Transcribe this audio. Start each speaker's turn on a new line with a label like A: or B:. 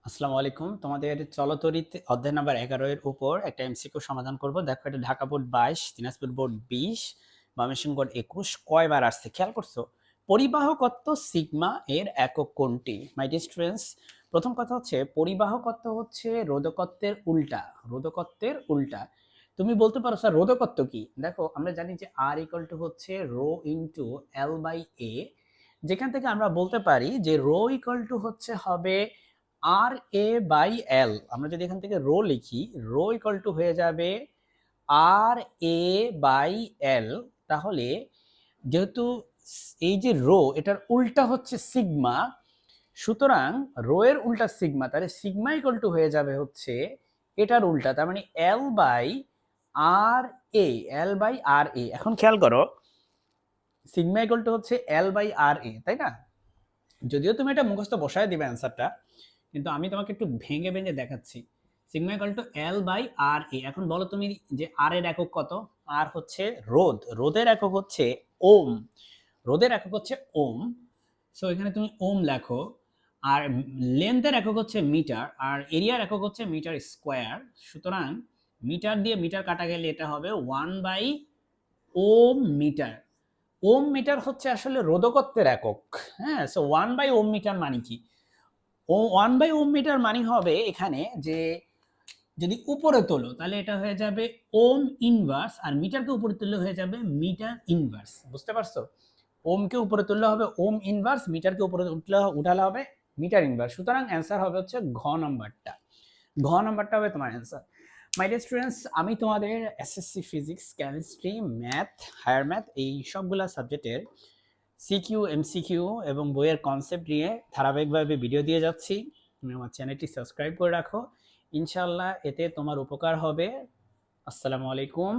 A: আসসালামু আলাইকুম। তোমাদের চলতরিত অধ্যায় নাম্বার ১১ এর উপর একটা এমসিকিউ সমাধান করব। দেখো এটা Dhaka board ২২, Dinajpur board ২০, Mymensingh board ২১ কয়বার আসছে খেয়াল করছো? পরিবাহকত্ব সিগমা এর একক কোনটি? মাই ডিয়ার স্টুডেন্টস, প্রথম কথা হচ্ছে পরিবাহকত্ব হচ্ছে রোধকত্বের উল্টা। রোধকত্বের উল্টা। তুমি বলতে পারো স্যার রোধকত্ব কি? দেখো আমরা জানি যে R ইকুয়াল টু হচ্ছে rho into L by A, যেখান থেকে আমরা বলতে পারি যে রো ইকুয়াল টু হচ্ছে হবে আর এ বাই এল। আমরা যদি এখান থেকে রো লিখি, রো ইকুয়াল টু হয়ে যাবে আর এ বাই এল। তাহলে যেহেতু এই যে রো এটার উল্টা হচ্ছে সিগমা, সুতরাং রো এর উল্টা সিগমা, তাহলে সিগমা ইকুয়াল টু হয়ে যাবে হচ্ছে এটার উল্টা, তার মানে এল by R A. L by R A. এখন খেয়াল করো, সিগমা ইকুয়াল টু হচ্ছে এল বাই আর এ, তাই না? যদিও তুমি এটা মুখস্থ বসায় দিবে অ্যান্সারটা, কিন্তু আমি তোমাকে একটু ভেঙে ভেঙে দেখাচ্ছি। Sigma equal to L by R A. এখন বলো তুমি যে আর এর একক কত? আর হচ্ছে রোধ, রোধের একক হচ্ছে ওম, রোধের একক হচ্ছে ওম। সো এখানে তুমি ওম লেখো। আর লেন্থের একক হচ্ছে মিটার, আর এরিয়ার একক হচ্ছে মিটার স্কোয়ার। সুতরাং মিটার দিয়ে মিটার কাটা গেলে এটা হবে 1 by ohm metre. Ohm metre হচ্ছে আসলে রোধকত্বের একক। হ্যাঁ, সো 1 বাই ওম মিটার মানে কি? ও 1 বাই ওম মিটার মানে হবে এখানে যে যদি উপরে তোলো তাহলে এটা হয়ে যাবে ওম ইনভার্স, আর মিটারকে উপরে তুললে হয়ে যাবে মিটার ইনভার্স। বুঝতে পারছো? ওমকে উপরে তুললে হবে ওম ইনভার্স, মিটারকে উপরে উঠালে হবে মিটার ইনভার্স। সুতরাং অ্যান্সার হবে হচ্ছে ঘ নাম্বারটা। ঘ নাম্বারটা হবে তোমার অ্যান্সার। মাই ডিয়ার স্টুডেন্টস, আমি তোমাদের SSC physics, chemistry, math, higher math এই সবগুলা সাবজেক্টের সিকিউ, এমসিকিউ এবং বইয়ের কনসেপ্ট নিয়ে ধারাবাহিকভাবে ভিডিও দিয়ে যাচ্ছি। তুমি আমার চ্যানেলটি সাবস্ক্রাইব করে রাখো। ইনশাআল্লাহ এতে তোমার উপকার হবে। আসসালামু আলাইকুম।